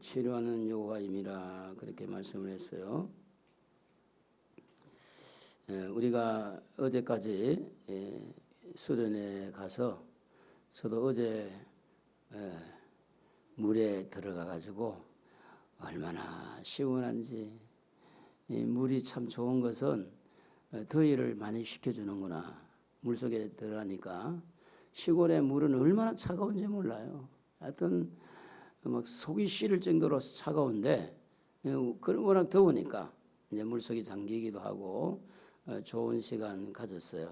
치료하는 여호와임이라 그렇게 말씀을 했어요. 우리가 어제까지 수련회 가서 저도 어제 물에 들어가 가지고 얼마나 시원한지, 이 물이 참 좋은 것은 더위를 많이 식혀주는구나. 물속에 들어가니까 시골의 물은 얼마나 차가운지 몰라요. 하여튼 막 속이 시릴 정도로 차가운데 워낙 더우니까 이제 물속에 잠기기도 하고 좋은 시간 가졌어요.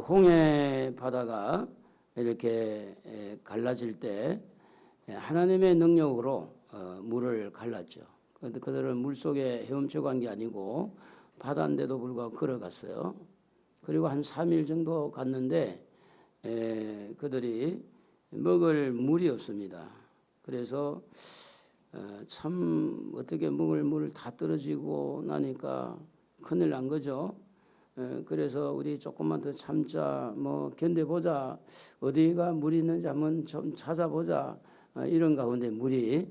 홍해 바다가 이렇게 갈라질 때 하나님의 능력으로 물을 갈랐죠. 그런데 그들은 물속에 헤엄쳐 간 게 아니고 바다인데도 불구하고 걸어갔어요. 그리고 한 3일 정도 갔는데 그들이 먹을 물이 없습니다. 그래서 참 어떻게 먹을 물 다 떨어지고 나니까 큰일 난 거죠. 그래서 우리 조금만 더 참자, 뭐 견뎌보자, 어디가 물이 있는지 한번 좀 찾아보자, 이런 가운데 물이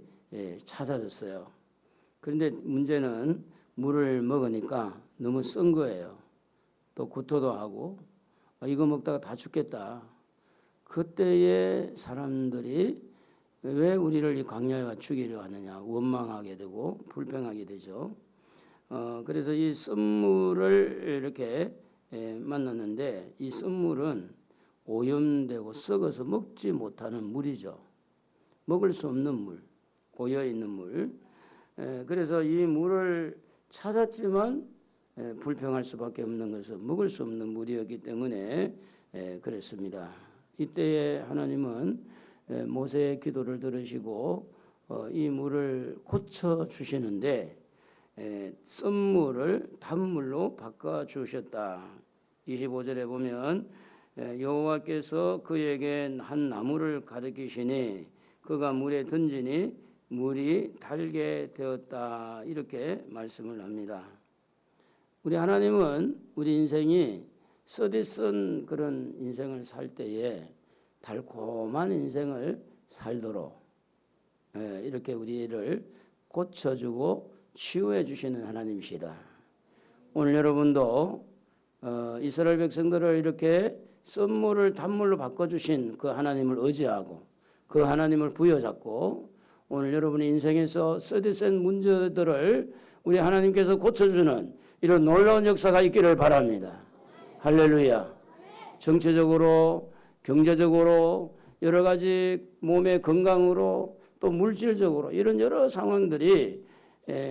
찾아졌어요. 그런데 문제는 물을 먹으니까 너무 쓴 거예요. 또 구토도 하고 이거 먹다가 다 죽겠다. 그때에 사람들이 왜 우리를 이 광야에 죽이려 하느냐 원망하게 되고 불평하게 되죠. 그래서 이 쓴물을 이렇게 만났는데 이 쓴물은 오염되고 썩어서 먹지 못하는 물이죠. 먹을 수 없는 물, 고여있는 물. 그래서 이 물을 찾았지만 불평할 수밖에 없는 것은 먹을 수 없는 물이었기 때문에 그랬습니다. 이때에 하나님은 모세의 기도를 들으시고 이 물을 고쳐주시는데 쓴물을 단물로 바꿔주셨다. 25절에 보면 여호와께서 그에게 한 나무를 가르치시니 그가 물에 던지니 물이 달게 되었다. 이렇게 말씀을 합니다. 우리 하나님은 우리 인생이 쓰디쓴 그런 인생을 살 때에 달콤한 인생을 살도록 이렇게 우리를 고쳐주고 치유해 주시는 하나님이시다. 오늘 여러분도 이스라엘 백성들을 이렇게 쓴물을 단물로 바꿔주신 그 하나님을 의지하고 그 하나님을 부여잡고 오늘 여러분의 인생에서 쓰디쓴 문제들을 우리 하나님께서 고쳐주는 이런 놀라운 역사가 있기를 바랍니다. 할렐루야. 정체적으로, 경제적으로, 여러 가지 몸의 건강으로, 또 물질적으로 이런 여러 상황들이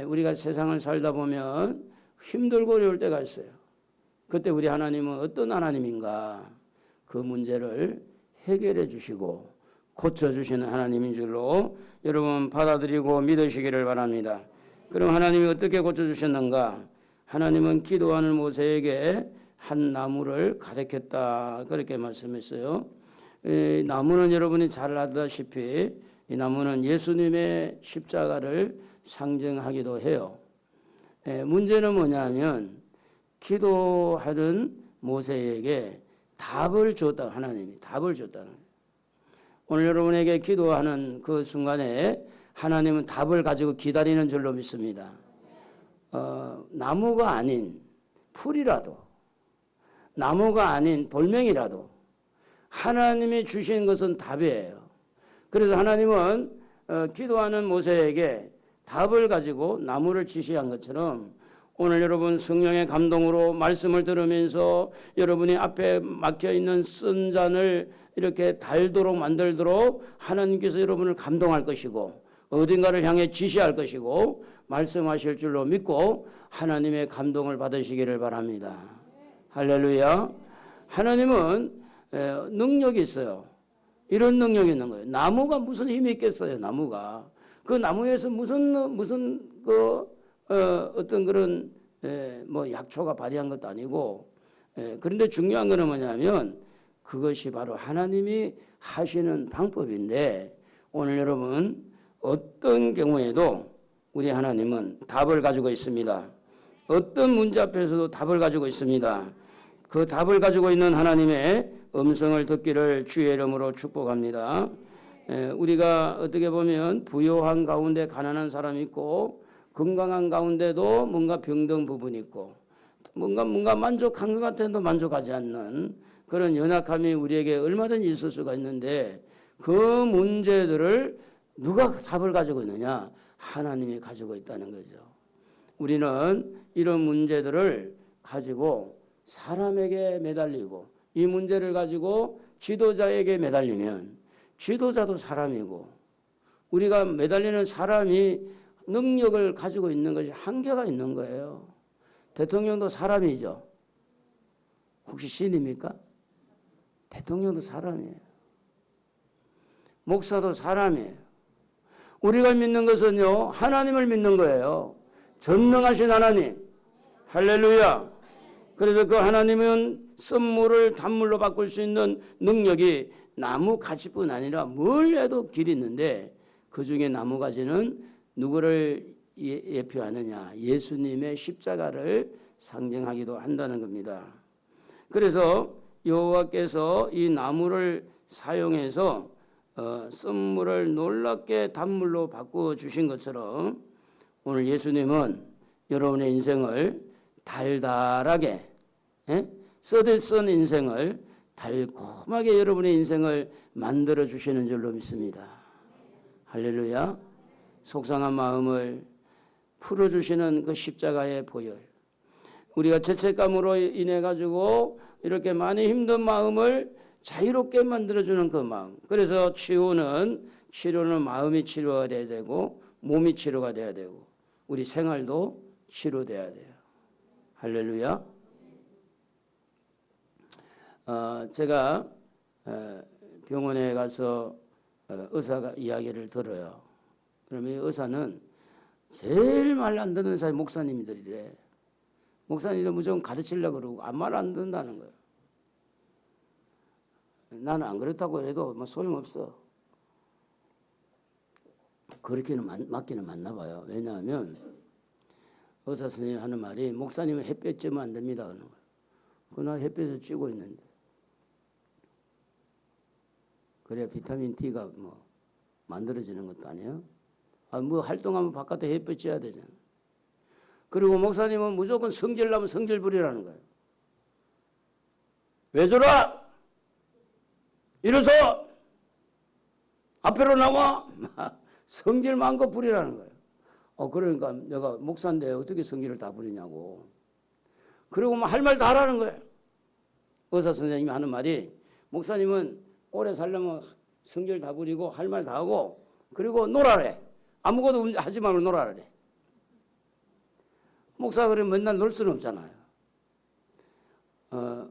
우리가 세상을 살다 보면 힘들고 어려울 때가 있어요. 그때 우리 하나님은 어떤 하나님인가? 그 문제를 해결해 주시고 고쳐주시는 하나님인 줄로 여러분 받아들이고 믿으시기를 바랍니다. 그럼 하나님이 어떻게 고쳐주셨는가? 하나님은 기도하는 모세에게 한 나무를 가르쳤다. 그렇게 말씀했어요. 이 나무는 여러분이 잘 알다시피 이 나무는 예수님의 십자가를 상징하기도 해요. 문제는 뭐냐면 기도하는 모세에게 답을 줬다. 하나님이 답을 줬다는 거예요. 오늘 여러분에게 기도하는 그 순간에 하나님은 답을 가지고 기다리는 줄로 믿습니다. 나무가 아닌 풀이라도, 나무가 아닌 돌멩이라도 하나님이 주신 것은 답이에요. 그래서 하나님은 기도하는 모세에게 답을 가지고 나무를 지시한 것처럼 오늘 여러분 성령의 감동으로 말씀을 들으면서 여러분이 앞에 막혀있는 쓴 잔을 이렇게 달도록 만들도록 하나님께서 여러분을 감동할 것이고 어딘가를 향해 지시할 것이고 말씀하실 줄로 믿고 하나님의 감동을 받으시기를 바랍니다. 할렐루야. 하나님은 능력이 있어요. 이런 능력이 있는 거예요. 나무가 무슨 힘이 있겠어요. 나무가 그 나무에서 무슨 어떤 그런 뭐 약초가 발휘한 것도 아니고 그런데 중요한 거는 뭐냐면 그것이 바로 하나님이 하시는 방법인데 오늘 여러분 어떤 경우에도 우리 하나님은 답을 가지고 있습니다. 어떤 문제 앞에서도 답을 가지고 있습니다. 그 답을 가지고 있는 하나님의 음성을 듣기를 주의 이름으로 축복합니다. 우리가 어떻게 보면 부유한 가운데 가난한 사람이 있고 건강한 가운데도 뭔가 병든 부분이 있고 뭔가 만족한 것 같아도 만족하지 않는 그런 연약함이 우리에게 얼마든지 있을 수가 있는데 그 문제들을 누가 답을 가지고 있느냐? 하나님이 가지고 있다는 거죠. 우리는 이런 문제들을 가지고 사람에게 매달리고 이 문제를 가지고 지도자에게 매달리면 지도자도 사람이고 우리가 매달리는 사람이 능력을 가지고 있는 것이 한계가 있는 거예요. 대통령도 사람이죠. 혹시 신입니까? 대통령도 사람이에요. 목사도 사람이에요. 우리가 믿는 것은요, 하나님을 믿는 거예요. 전능하신 하나님. 할렐루야. 그래서 그 하나님은 썸물을 단물로 바꿀 수 있는 능력이 나무 가지뿐 아니라 뭘 해도 길이 있는데 그 중에 나무 가지는 누구를 예표하느냐? 예수님의 십자가를 상징하기도 한다는 겁니다. 그래서 여호와께서 이 나무를 사용해서 썸물을 놀랍게 단물로 바꾸어 주신 것처럼 오늘 예수님은 여러분의 인생을 달달하게 써대쓴 인생을 달콤하게 여러분의 인생을 만들어 주시는 줄로 믿습니다. 할렐루야. 속상한 마음을 풀어주시는 그 십자가의 보혈, 우리가 죄책감으로 인해 가지고 이렇게 많이 힘든 마음을 자유롭게 만들어주는 그 마음. 그래서 치료는 마음이 치료가 돼야 되고 몸이 치료가 돼야 되고 우리 생활도 치료돼야 돼요. 할렐루야. 제가 병원에 가서 의사가 이야기를 들어요. 그러면 의사는 제일 말 안 듣는 사람이 목사님들이래. 목사님들 무조건 가르치려고 그러고 아무 말 안 듣는다는 거예요. 나는 안 그렇다고 해도 뭐 소용없어. 그렇게는 맞기는 맞나 봐요. 왜냐하면 의사 선생님이 하는 말이 목사님은 햇볕 쬐면 안 됩니다. 그러는 거예요. 그날 햇볕을 쬐고 있는데 그래야 비타민 D가 뭐 만들어지는 것도 아니에요. 뭐 활동하면 바깥에 햇볕 쬐야 되잖아. 그리고 목사님은 무조건 성질 나면 성질 부리라는 거예요. 왜 저러? 일어서! 앞으로 나와! 성질 많고 부리라는 거예요. 그러니까 내가 목사인데 어떻게 성질을 다 부리냐고. 그리고 뭐 할 말 다 하라는 거예요. 의사 선생님이 하는 말이 목사님은 오래 살려면 성질 다 부리고 할 말 다 하고 그리고 놀아래. 아무것도 하지 말고 놀아래. 목사가 그러면 맨날 놀 수는 없잖아요.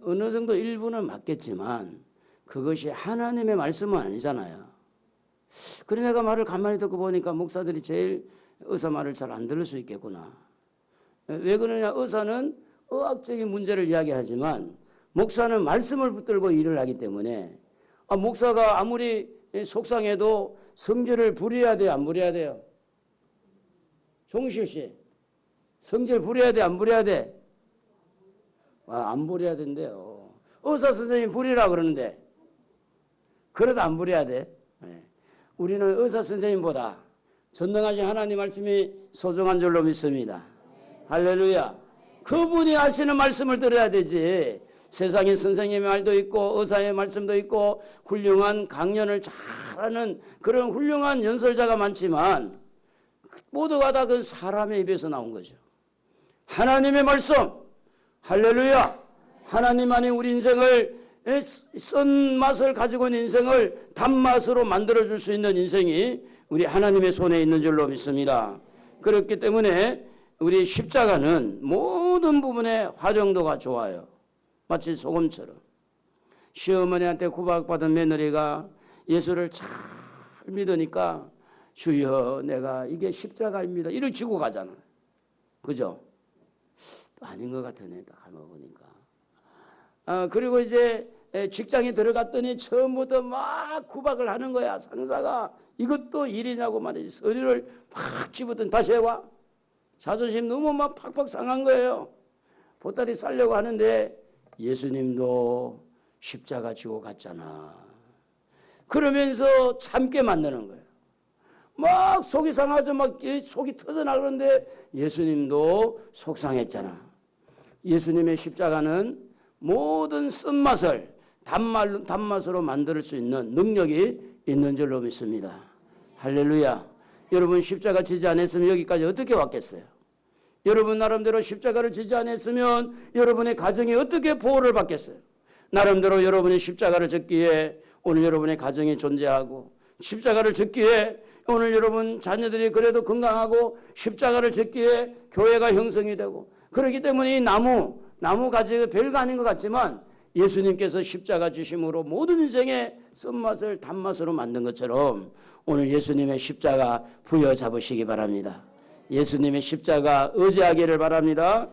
어느 정도 일부는 맞겠지만 그것이 하나님의 말씀은 아니잖아요. 그래 내가 말을 가만히 듣고 보니까 목사들이 제일 의사 말을 잘 안 들을 수 있겠구나. 왜 그러냐? 의사는 의학적인 문제를 이야기하지만 목사는 말씀을 붙들고 일을 하기 때문에 목사가 아무리 속상해도 성질을 부려야 돼요? 안 부려야 돼요? 종실 씨, 성질 부려야 돼? 안 부려야 돼? 안 부려야 된대요. 의사 선생님 부리라 그러는데 그래도 안 부려야 돼. 우리는 의사 선생님보다 전능하신 하나님 말씀이 소중한 줄로 믿습니다. 할렐루야. 그분이 하시는 말씀을 들어야 되지. 세상에 선생님의 말도 있고 의사의 말씀도 있고 훌륭한 강연을 잘하는 그런 훌륭한 연설자가 많지만 모두가 다 그 사람의 입에서 나온 거죠. 하나님의 말씀, 할렐루야. 하나님만이 우리 인생을 쓴 맛을 가지고 있는 인생을 단맛으로 만들어줄 수 있는 인생이 우리 하나님의 손에 있는 줄로 믿습니다. 그렇기 때문에 우리 십자가는 모든 부분에 활용도가 좋아요. 마치 소금처럼. 시어머니한테 구박받은 며느리가 예수를 잘 믿으니까 주여 내가 이게 십자가입니다. 이렇게 지고 가잖아. 그죠? 아닌 것 같으네. 딱 한번 보니까. 그리고 이제 직장에 들어갔더니 처음부터 막 구박을 하는 거야. 상사가 이것도 일이냐고 말이지. 서류를 막 집었더니 다시 해와. 자존심 너무 막 팍팍 상한 거예요. 보따리 싸려고 하는데 예수님도 십자가 지고 갔잖아. 그러면서 참게 만드는 거예요. 막 속이 상하죠. 막 속이 터져나가는데 예수님도 속상했잖아. 예수님의 십자가는 모든 쓴맛을 단맛으로 만들 수 있는 능력이 있는 줄로 믿습니다. 할렐루야. 여러분 십자가 지지 않았으면 여기까지 어떻게 왔겠어요? 여러분 나름대로 십자가를 지지 않았으면 여러분의 가정이 어떻게 보호를 받겠어요? 나름대로 여러분이 십자가를 졌기에 오늘 여러분의 가정이 존재하고, 십자가를 졌기에 오늘 여러분 자녀들이 그래도 건강하고, 십자가를 졌기에 교회가 형성이 되고, 그렇기 때문에 이 나무 가지가 별거 아닌 것 같지만 예수님께서 십자가 주심으로 모든 인생의 쓴맛을 단맛으로 만든 것처럼 오늘 예수님의 십자가 부여잡으시기 바랍니다. 예수님의 십자가 의지하기를 바랍니다.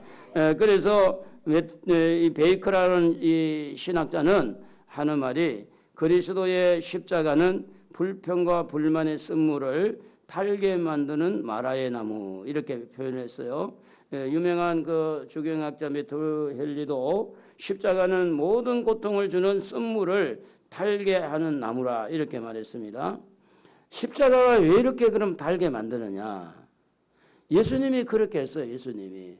그래서 이 베이커라는 이 신학자는 하는 말이, 그리스도의 십자가는 불평과 불만의 쓴물을 달게 만드는 마라의 나무, 이렇게 표현했어요. 유명한 그 주경학자 메토 헨리도 십자가는 모든 고통을 주는 쓴물을 달게 하는 나무라, 이렇게 말했습니다. 십자가가 왜 이렇게 그럼 달게 만드느냐? 예수님이 그렇게 했어요. 예수님이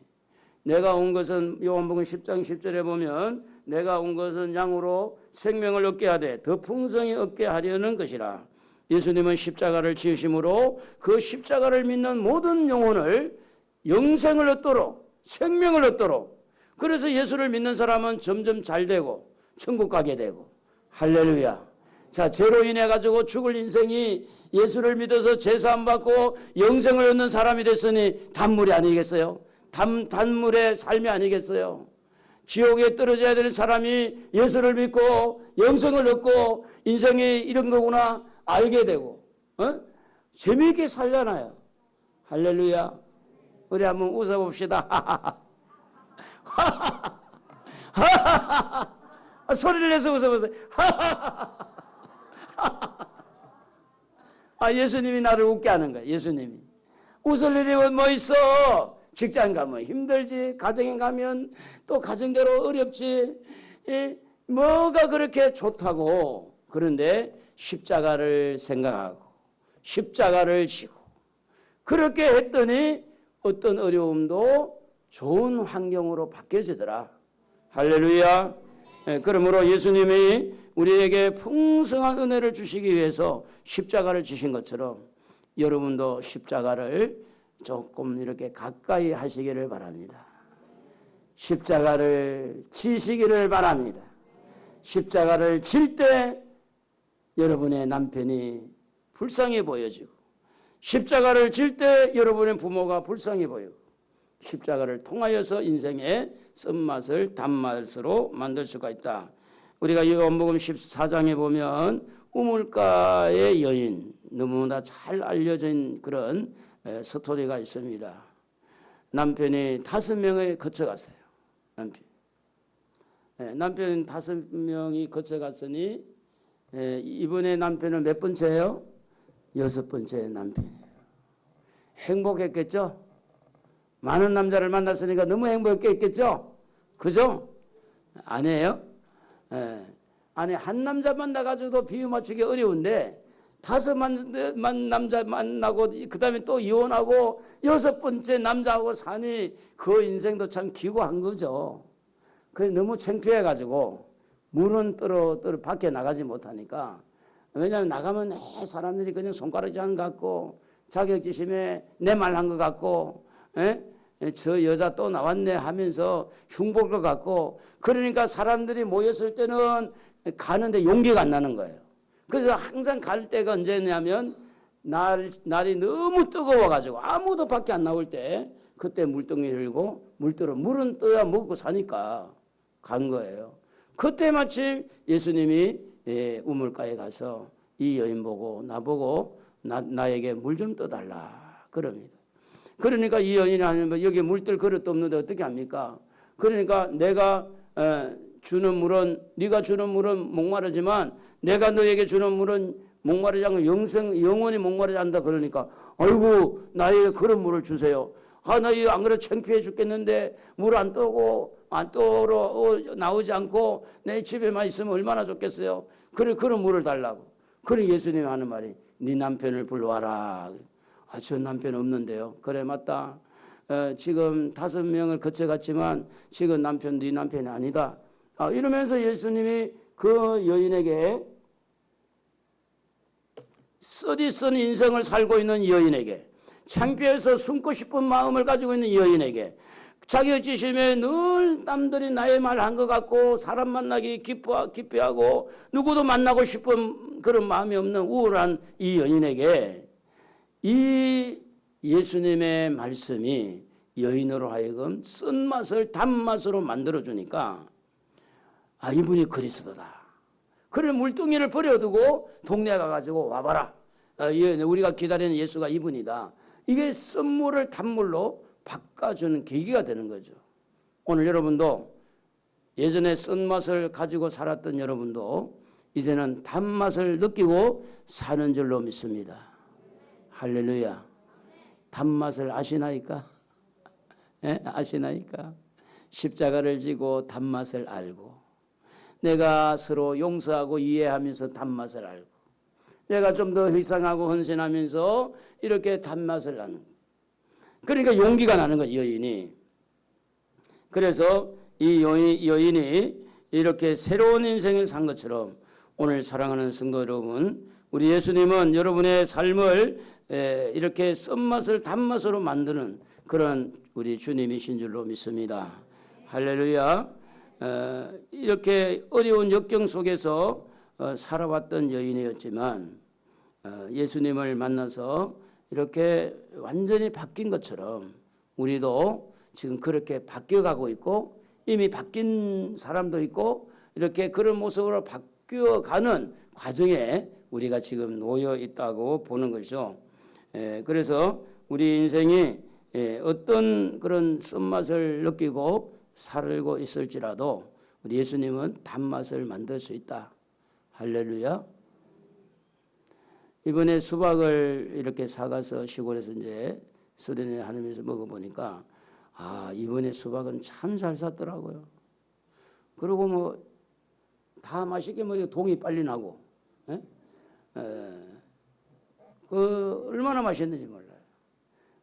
내가 온 것은, 요한복음 10장 10절에 보면 내가 온 것은 양으로 생명을 얻게 하되 더 풍성히 얻게 하려는 것이라. 예수님은 십자가를 지으심으로 그 십자가를 믿는 모든 영혼을 영생을 얻도록, 생명을 얻도록, 그래서 예수를 믿는 사람은 점점 잘 되고 천국 가게 되고. 할렐루야. 자, 죄로 인해 가지고 죽을 인생이 예수를 믿어서 제사함 받고 영생을 얻는 사람이 됐으니 단물이 아니겠어요? 단물의 삶이 아니겠어요? 지옥에 떨어져야 되는 사람이 예수를 믿고 영생을 얻고 인생이 이런 거구나 알게 되고, 재미있게 살잖아요. 할렐루야. 우리 한번 웃어봅시다. 소리를 내서 웃어보세요. 예수님이 나를 웃게 하는 거야. 예수님이. 웃을 일이 뭐 있어? 직장 가면 힘들지, 가정에 가면 또 가정대로 어렵지. 뭐가 그렇게 좋다고. 그런데 십자가를 생각하고 십자가를 지고 그렇게 했더니 어떤 어려움도 좋은 환경으로 바뀌어지더라. 할렐루야. 그러므로 예수님이 우리에게 풍성한 은혜를 주시기 위해서 십자가를 지신 것처럼 여러분도 십자가를 조금 이렇게 가까이 하시기를 바랍니다. 십자가를 지시기를 바랍니다. 십자가를 질 때 여러분의 남편이 불쌍해 보여지고, 십자가를 질 때 여러분의 부모가 불쌍해 보이고, 십자가를 통하여서 인생의 쓴맛을 단맛으로 만들 수가 있다. 우리가 요한복음 14장에 보면 우물가의 여인, 너무나 잘 알려진 그런 스토리가 있습니다. 남편이 5명을 거쳐갔어요. 남편 5명이 거쳐갔으니 이번에 남편은 몇 번째예요? 6번째 남편이에요. 행복했겠죠? 많은 남자를 만났으니까 너무 행복했겠죠? 그죠? 아니에요? 아니, 한 남자 만나가지고도 비유 맞추기 어려운데 5만 남자 만나고 그 다음에 또 이혼하고 6번째 남자하고 사니 그 인생도 참 기구한 거죠. 그래서 너무 창피해가지고 물은 떨어 밖에 나가지 못하니까. 왜냐하면 나가면 사람들이 그냥 손가락질 같고 자격지심에 내 말 한 것 같고, 저 여자 또 나왔네 하면서 흉볼 것 같고, 그러니까 사람들이 모였을 때는 가는데 용기가 안 나는 거예요. 그래서 항상 갈 때가 언제냐면 날이 너무 뜨거워가지고 아무도 밖에 안 나올 때 그때 물동이 들고 물은 떠야 먹고 사니까 간 거예요. 그때 마침 예수님이 우물가에 가서 이 여인 보고 나보고 나에게 물 좀 떠달라 그럽니다. 그러니까 이 여인이 아니면 여기 물뜰 그릇도 없는데 어떻게 합니까? 그러니까 내가 주는 물은, 네가 주는 물은 목마르지만 내가 너에게 주는 물은 목마르지 않고 영원히 목마르지 않는다. 그러니까 아이고 나에게 그런 물을 주세요. 나 이거 안 그래도 창피해 죽겠는데 물 안 떠고 안 떠러 나오지 않고 내 집에만 있으면 얼마나 좋겠어요. 그래 그런 물을 달라고. 그래 예수님이 하는 말이 네 남편을 불러와라. 아, 저 남편 없는데요. 그래 맞다. 지금 5명을 거쳐갔지만 지금 남편 네 남편이 아니다. 이러면서 예수님이 그 여인에게 쓰디쓴 인생을 살고 있는 여인에게 창피해서 숨고 싶은 마음을 가지고 있는 여인에게 자격지심에 늘 남들이 나의 말 한 것 같고 사람 만나기 기뻐하고 누구도 만나고 싶은 그런 마음이 없는 우울한 이 여인에게 이 예수님의 말씀이 여인으로 하여금 쓴맛을 단맛으로 만들어주니까 이분이 그리스도다. 그래 물뚱이를 버려두고 동네 가가지고 와봐라. 우리가 기다리는 예수가 이분이다. 이게 쓴물을 단물로 바꿔주는 계기가 되는 거죠. 오늘 여러분도 예전에 쓴맛을 가지고 살았던 여러분도 이제는 단맛을 느끼고 사는 줄로 믿습니다. 할렐루야. 단맛을 아시나이까? 아시나이까? 십자가를 지고 단맛을 알고 내가 서로 용서하고 이해하면서 단맛을 알고 내가 좀 더 희생하고 헌신하면서 이렇게 단맛을 나는 그러니까 용기가 나는 거예요. 여인이. 그래서 이 여인이 이렇게 새로운 인생을 산 것처럼 오늘 사랑하는 성도 여러분 우리 예수님은 여러분의 삶을 이렇게 쓴맛을 단맛으로 만드는 그런 우리 주님이신 줄로 믿습니다. 할렐루야. 이렇게 어려운 역경 속에서 살아왔던 여인이었지만 예수님을 만나서 이렇게 완전히 바뀐 것처럼 우리도 지금 그렇게 바뀌어가고 있고 이미 바뀐 사람도 있고 이렇게 그런 모습으로 바뀌어가는 과정에 우리가 지금 놓여 있다고 보는 것이죠. 그래서 우리 인생이 어떤 그런 쓴맛을 느끼고 살고 있을지라도 우리 예수님은 단맛을 만들 수 있다. 할렐루야. 이번에 수박을 이렇게 사가서 시골에서 이제 수련회 하면서 먹어보니까 이번에 수박은 참 잘 샀더라고요. 그리고 뭐 다 맛있게 먹으니까 동이 빨리 나고 얼마나 맛있는지 몰라요.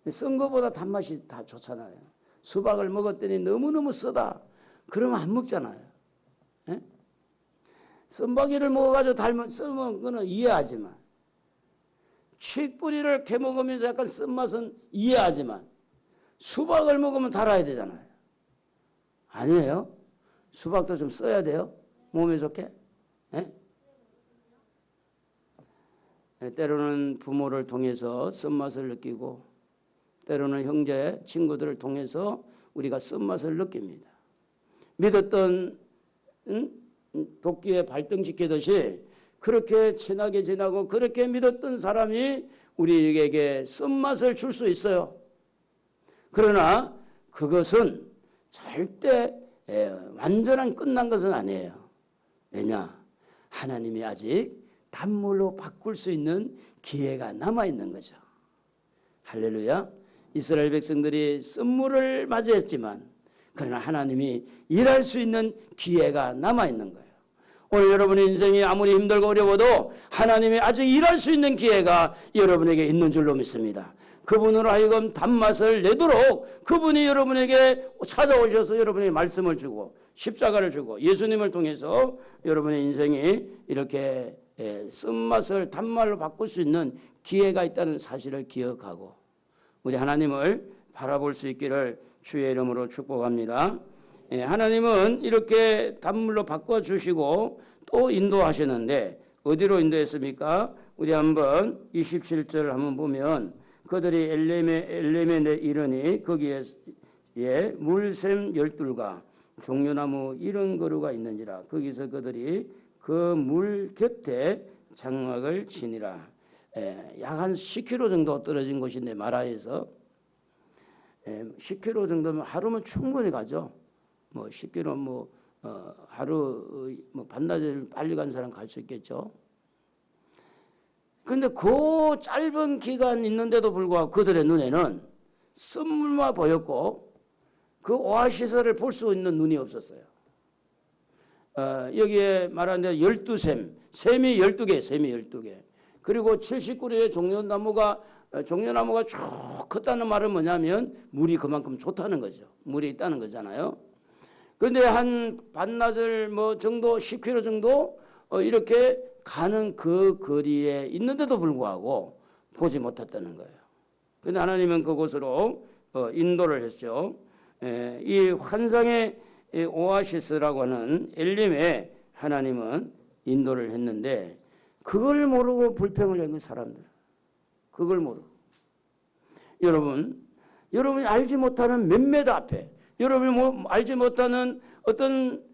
쓴 거보다 단맛이 다 좋잖아요. 수박을 먹었더니 너무너무 쓰다. 그러면 안 먹잖아요. 쓴바귀를 먹어가지고 썩은 거는 이해하지만 칡뿌리를 캐먹으면서 약간 쓴맛은 이해하지만 수박을 먹으면 달아야 되잖아요. 아니에요? 수박도 좀 써야 돼요? 몸에 좋게? 때로는 부모를 통해서 쓴맛을 느끼고 때로는 형제, 친구들을 통해서 우리가 쓴맛을 느낍니다. 믿었던 도끼에 발등지키듯이 그렇게 친하게 지나고 그렇게 믿었던 사람이 우리에게 쓴맛을 줄 수 있어요. 그러나 그것은 절대 완전한 끝난 것은 아니에요. 왜냐? 하나님이 아직 단물로 바꿀 수 있는 기회가 남아있는 거죠. 할렐루야. 이스라엘 백성들이 쓴물을 맞이했지만 그러나 하나님이 일할 수 있는 기회가 남아있는 거예요. 오늘 여러분의 인생이 아무리 힘들고 어려워도 하나님이 아직 일할 수 있는 기회가 여러분에게 있는 줄로 믿습니다. 그분으로 하여금 단맛을 내도록 그분이 여러분에게 찾아오셔서 여러분에게 말씀을 주고 십자가를 주고 예수님을 통해서 여러분의 인생이 이렇게 쓴맛을 단맛로 바꿀 수 있는 기회가 있다는 사실을 기억하고 우리 하나님을 바라볼 수 있기를 주의 이름으로 축복합니다. 하나님은 이렇게 단물로 바꿔주시고 또 인도하시는데 어디로 인도했습니까? 우리 한번 27절 한번 보면 그들이 엘렘에 이르니 거기에 물샘 12가 종려나무 70그루가 있는지라 거기서 그들이 그 물 곁에 장막을 치니라. 약 한 10km 정도 떨어진 곳인데 마라에서 10km 정도면 하루면 충분히 가죠. 뭐 10km 하루 반나절 빨리 간 사람 갈 수 있겠죠. 근데 그 짧은 기간 있는데도 불구하고 그들의 눈에는 쓴물만 보였고 그 오아시스를 볼 수 있는 눈이 없었어요. 여기에 말하는 대로 12샘 샘이 12개, 샘이 12개. 그리고 70그루의 종려나무가 쭉 컸다는 말은 뭐냐면 물이 그만큼 좋다는 거죠. 물이 있다는 거잖아요. 그런데 한 반나절 정도 10km 정도 이렇게 가는 그 거리에 있는데도 불구하고 보지 못했다는 거예요. 그런데 하나님은 그곳으로 인도를 했죠. 이 환상의 오아시스라고 하는 엘림에 하나님은 인도를 했는데 그걸 모르고 불평을 한 사람들. 그걸 모르고. 여러분이 알지 못하는 몇몇 앞에, 여러분이 알지 못하는 어떤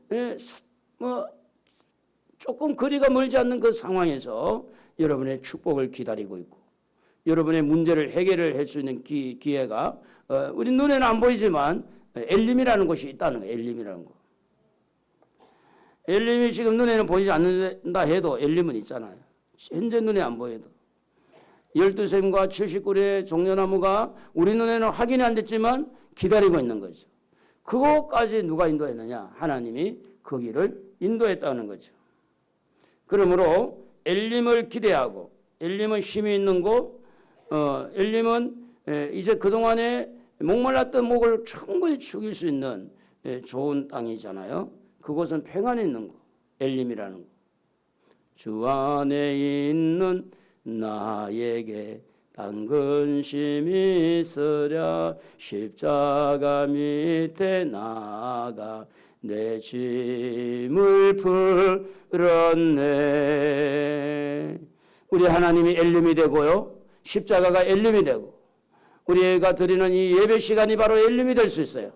조금 거리가 멀지 않는 그 상황에서 여러분의 축복을 기다리고 있고, 여러분의 문제를 해결을 할 수 있는 기회가 우리 눈에는 안 보이지만 엘림이라는 곳이 있다는 거예요. 엘림이라는 거. 엘림이 지금 눈에는 보이지 않는다 해도 엘림은 있잖아요. 현재 눈에 안 보여도. 12샘과 70그루의 종려나무가 우리 눈에는 확인이 안 됐지만 기다리고 있는 거죠. 그것까지 누가 인도했느냐? 하나님이 그 길을 인도했다는 거죠. 그러므로 엘림을 기대하고, 엘림은 힘이 있는 곳, 엘림은 이제 그동안에 목말랐던 목을 충분히 죽일 수 있는 좋은 땅이잖아요. 그곳은 평안이 있는 곳, 엘림이라는 곳. 주 안에 있는 나에게 딴 근심이 있으랴 십자가 밑에 나가 내 짐을 풀었네. 우리 하나님이 엘림이 되고요, 십자가가 엘림이 되고, 우리가 드리는 이 예배 시간이 바로 엘림이 될 수 있어요.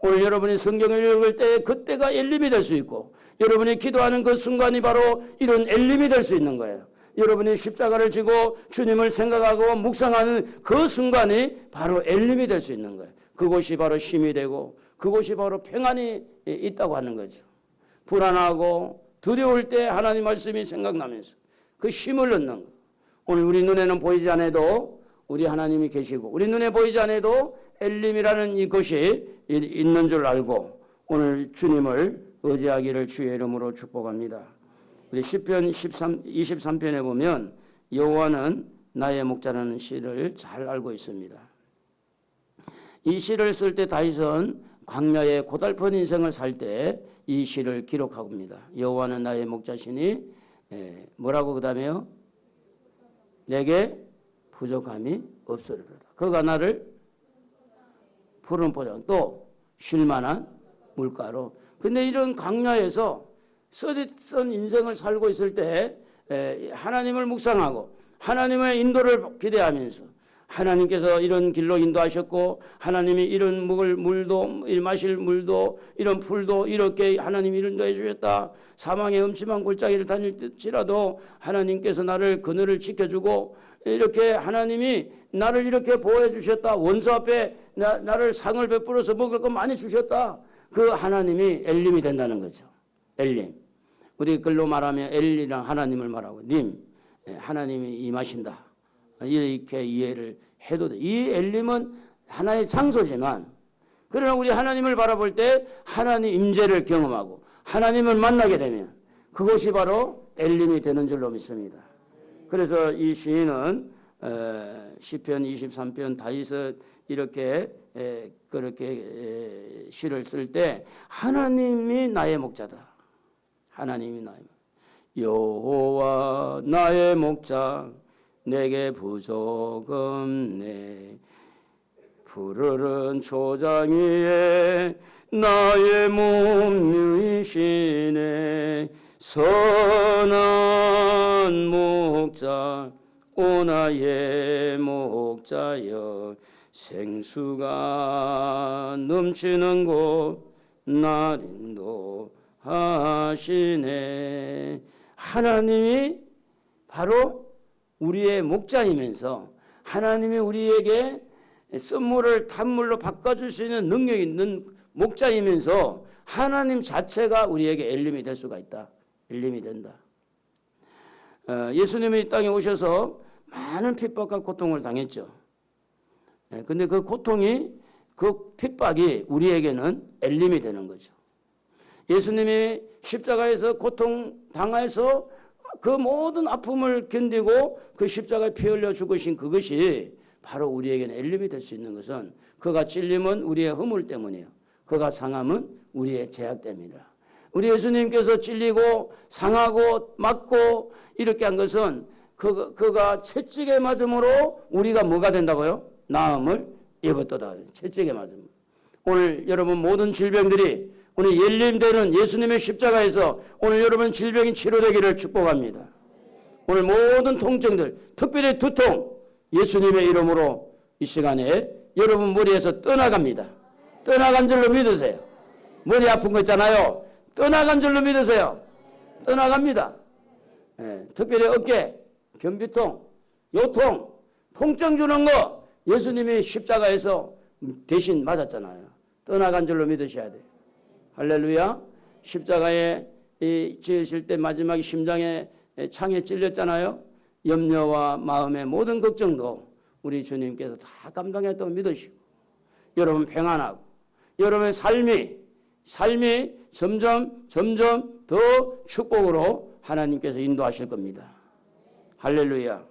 오늘 여러분이 성경을 읽을 때 그때가 엘림이 될 수 있고, 여러분이 기도하는 그 순간이 바로 이런 엘림이 될 수 있는 거예요. 여러분이 십자가를 지고 주님을 생각하고 묵상하는 그 순간이 바로 엘림이 될 수 있는 거예요. 그곳이 바로 힘이 되고 그곳이 바로 평안이 있다고 하는 거죠. 불안하고 두려울 때 하나님 말씀이 생각나면서 그 힘을 얻는 거. 오늘 우리 눈에는 보이지 않아도 우리 하나님이 계시고, 우리 눈에 보이지 않아도 엘림이라는 이것이 있는 줄 알고 오늘 주님을 의지하기를 주의 이름으로 축복합니다. 우리 시편 23편에 보면 여호와는 나의 목자라는 시를 잘 알고 있습니다. 이 시를 쓸 때 다윗은 광야의 고달픈 인생을 살 때 이 시를 기록합니다. 여호와는 나의 목자시니 뭐라고 그 다음에요? 내게 부족함이 없으리로다. 그가 나를 푸른 포장 또 쉴만한 물가로. 근데 이런 광야에서 써dit선 인생을 살고 있을 때 하나님을 묵상하고 하나님의 인도를 기대하면서 하나님께서 이런 길로 인도하셨고 하나님이 이런 먹을 물도 마실 물도 이런 풀도 이렇게 하나님이 인도해 주셨다. 사망의 음침한 골짜기를 다닐지라도 하나님께서 나를 그늘을 지켜주고 이렇게 하나님이 나를 이렇게 보호해 주셨다. 원수 앞에 나를 상을 베풀어서 먹을 거 많이 주셨다. 그 하나님이 엘림이 된다는 거죠. 엘림. 우리 글로 말하면 엘리랑 하나님을 말하고 님, 하나님이 임하신다. 이렇게 이해를 해도 돼. 이 엘림은 하나의 장소지만 그러나 우리 하나님을 바라볼 때 하나님 임재를 경험하고 하나님을 만나게 되면 그것이 바로 엘림이 되는 줄로 믿습니다. 그래서 이 시인은 시편 23편 다윗은 이렇게 그렇게 시를 쓸 때 하나님이 나의 목자다. 하나님이 나의 목자. 여호와 나의 목자 내게 부족 없네. 푸르른 초장 위에 나의 몸 누이시네. 선한 목자 오 나의 목자여 생수가 넘치는 곳 날 인도하시네. 하나님이 바로 우리의 목자이면서 하나님이 우리에게 선물을 단물로 바꿔줄 수 있는 능력이 있는 목자이면서 하나님 자체가 우리에게 엘림이 될 수가 있다. 엘림이 된다. 예수님이 이 땅에 오셔서 많은 핍박과 고통을 당했죠. 근데 그 고통이 그 핍박이 우리에게는 엘림이 되는 거죠. 예수님이 십자가에서 고통 당해서 그 모든 아픔을 견디고 그 십자가에 피 흘려 죽으신 그것이 바로 우리에게는 엘림이 될 수 있는 것은 그가 찔림은 우리의 허물 때문이에요. 그가 상함은 우리의 죄악 때문이라. 우리 예수님께서 찔리고 상하고 맞고 이렇게 한 것은 그가 채찍에 맞음으로 우리가 뭐가 된다고요? 나음을 입었도다. 채찍에 맞음. 오늘 여러분 모든 질병들이 오늘 열림되는 예수님의 십자가에서 오늘 여러분 질병이 치료되기를 축복합니다. 오늘 모든 통증들, 특별히 두통, 예수님의 이름으로 이 시간에 여러분 머리에서 떠나갑니다. 떠나간 줄로 믿으세요. 머리 아픈 거 있잖아요. 떠나간 줄로 믿으세요. 떠나갑니다. 특별히 어깨, 견비통, 요통, 통증 주는 거 예수님이 십자가에서 대신 맞았잖아요. 떠나간 줄로 믿으셔야 돼요. 할렐루야. 십자가에 지으실 때 마지막에 심장에 창에 찔렸잖아요. 염려와 마음의 모든 걱정도 우리 주님께서 다 감당했다고 믿으시고 여러분 평안하고 여러분의 삶이 점점 더 축복으로 하나님께서 인도하실 겁니다. 할렐루야.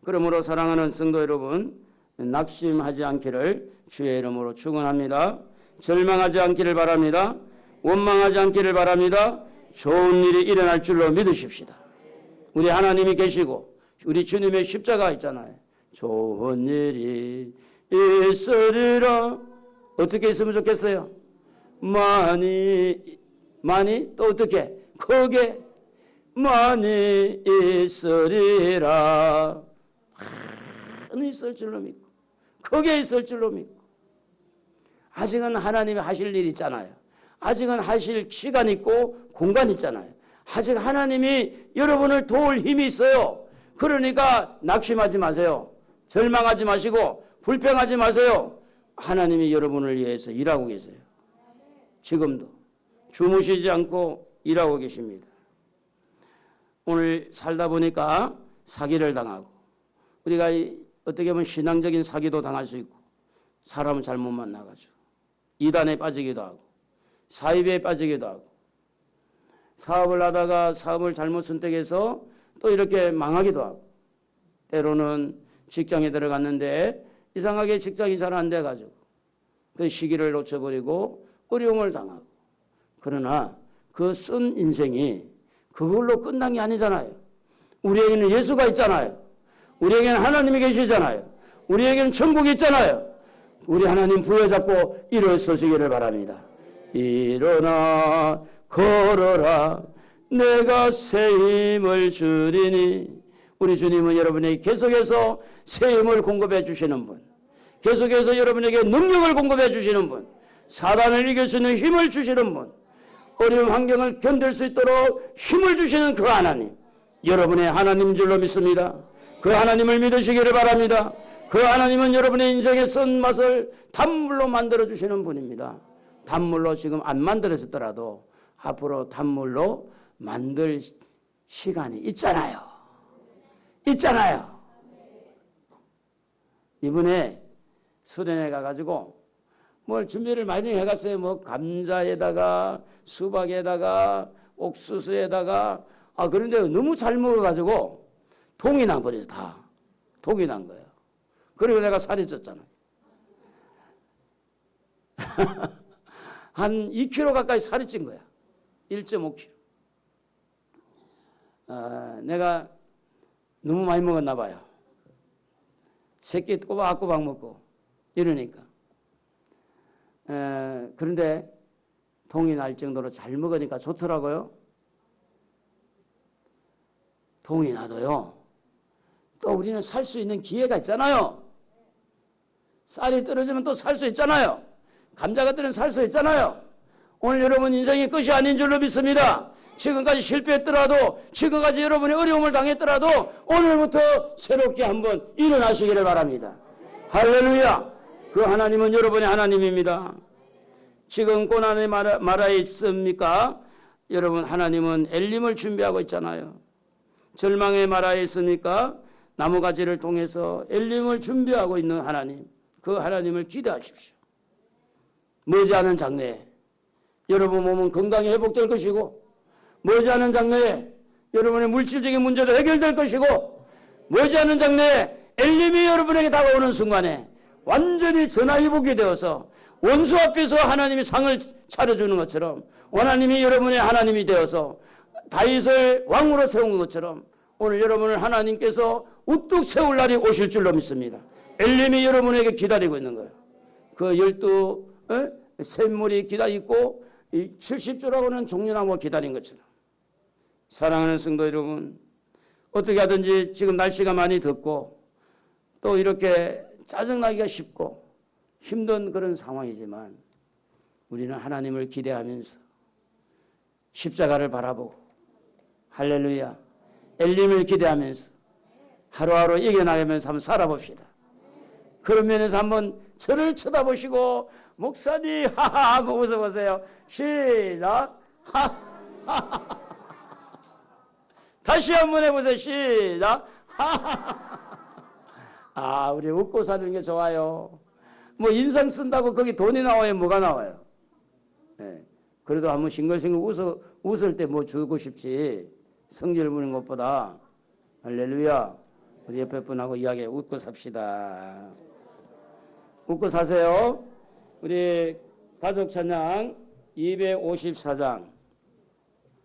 그러므로 사랑하는 성도 여러분, 낙심하지 않기를 주의 이름으로 축원합니다. 절망하지 않기를 바랍니다. 원망하지 않기를 바랍니다. 좋은 일이 일어날 줄로 믿으십시다. 우리 하나님이 계시고 우리 주님의 십자가 있잖아요. 좋은 일이 있으리라. 어떻게 있으면 좋겠어요? 많이 또 어떻게? 크게 많이 있으리라. 많이 있을 줄로 믿고 크게 있을 줄로 믿고 아직은 하나님이 하실 일 있잖아요. 아직은 하실 시간 있고 공간 있잖아요. 아직 하나님이 여러분을 도울 힘이 있어요. 그러니까 낙심하지 마세요. 절망하지 마시고 불평하지 마세요. 하나님이 여러분을 위해서 일하고 계세요. 지금도 주무시지 않고 일하고 계십니다. 오늘 살다 보니까 사기를 당하고 우리가 어떻게 보면 신앙적인 사기도 당할 수 있고 사람을 잘못 만나가지고 이단에 빠지기도 하고 사입에 빠지기도 하고 사업을 하다가 사업을 잘못 선택해서 또 이렇게 망하기도 하고 때로는 직장에 들어갔는데 이상하게 직장이 잘 안 돼가지고 그 시기를 놓쳐버리고 어려움을 당하고 그러나 그 쓴 인생이 그걸로 끝난 게 아니잖아요. 우리에게는 예수가 있잖아요. 우리에게는 하나님이 계시잖아요. 우리에게는 천국이 있잖아요. 우리 하나님 부여잡고 일어서시기를 바랍니다. 일어나 걸어라 내가 새 힘을 주리니. 우리 주님은 여러분에게 계속해서 새 힘을 공급해 주시는 분, 계속해서 여러분에게 능력을 공급해 주시는 분, 사단을 이길 수 있는 힘을 주시는 분, 어려운 환경을 견딜 수 있도록 힘을 주시는 그 하나님, 여러분의 하나님인 줄로 믿습니다. 그 하나님을 믿으시기를 바랍니다. 그 하나님은 여러분의 인생의 쓴맛을 단물로 만들어 주시는 분입니다. 단물로 지금 안 만들어졌더라도 앞으로 단물로 만들 시간이 있잖아요. 이번에 수련회 가가지고 뭘 준비를 많이 해갔어요. 뭐 감자에다가 수박에다가 옥수수에다가 그런데 너무 잘 먹어가지고 동이 나버려서 다 독이 난 거예요. 그리고 내가 살이 쪘잖아. 한 2kg 가까이 살이 찐 거야. 1.5kg. 내가 너무 많이 먹었나 봐요. 새끼 꼬박꼬박 먹고 이러니까. 그런데 동이 날 정도로 잘 먹으니까 좋더라고요. 동이 나도요. 또 우리는 살 수 있는 기회가 있잖아요. 쌀이 떨어지면 또 살 수 있잖아요. 감자가 떨어지면 살 수 있잖아요. 오늘 여러분 인생이 끝이 아닌 줄로 믿습니다. 지금까지 실패했더라도 지금까지 여러분이 어려움을 당했더라도 오늘부터 새롭게 한번 일어나시기를 바랍니다. 할렐루야. 그 하나님은 여러분의 하나님입니다. 지금 고난의 마라에 있습니까? 여러분 하나님은 엘림을 준비하고 있잖아요. 절망의 마라에 있습니까? 나무가지를 통해서 엘림을 준비하고 있는 하나님, 그 하나님을 기대하십시오. 머지않은 장래에 여러분 몸은 건강히 회복될 것이고 머지않은 장래에 여러분의 물질적인 문제도 해결될 것이고 머지않은 장래에 엘림이 여러분에게 다가오는 순간에 완전히 전화위복이 되어서 원수 앞에서 하나님이 상을 차려주는 것처럼 하나님이 여러분의 하나님이 되어서 다윗을 왕으로 세운 것처럼 오늘 여러분을 하나님께서 우뚝 세울 날이 오실 줄로 믿습니다. 엘림이 여러분에게 기다리고 있는 거예요. 그 12 샘물이 기다리고 이 70조라고는 종려나무가 기다린 것처럼. 사랑하는 성도 여러분, 어떻게 하든지 지금 날씨가 많이 덥고 또 이렇게 짜증나기가 쉽고 힘든 그런 상황이지만 우리는 하나님을 기대하면서 십자가를 바라보고 할렐루야 엘림을 기대하면서 하루하루 이겨나가면서 한번 살아봅시다. 그런 면에서 한번 저를 쳐다보시고 목사님 하하 하고 웃어보세요. 시작 하하하. 다시 한번 해보세요. 시작 하하하. 우리 웃고 사는 게 좋아요. 뭐 인상 쓴다고 거기 돈이 나와요? 뭐가 나와요? 네. 그래도 한번 싱글싱글 웃을 때 뭐 주고 싶지. 성질 부리는 것보다. 할렐루야. 우리 옆에 분하고 이야기해. 웃고 삽시다. 웃고 사세요. 우리 가족 찬양 254장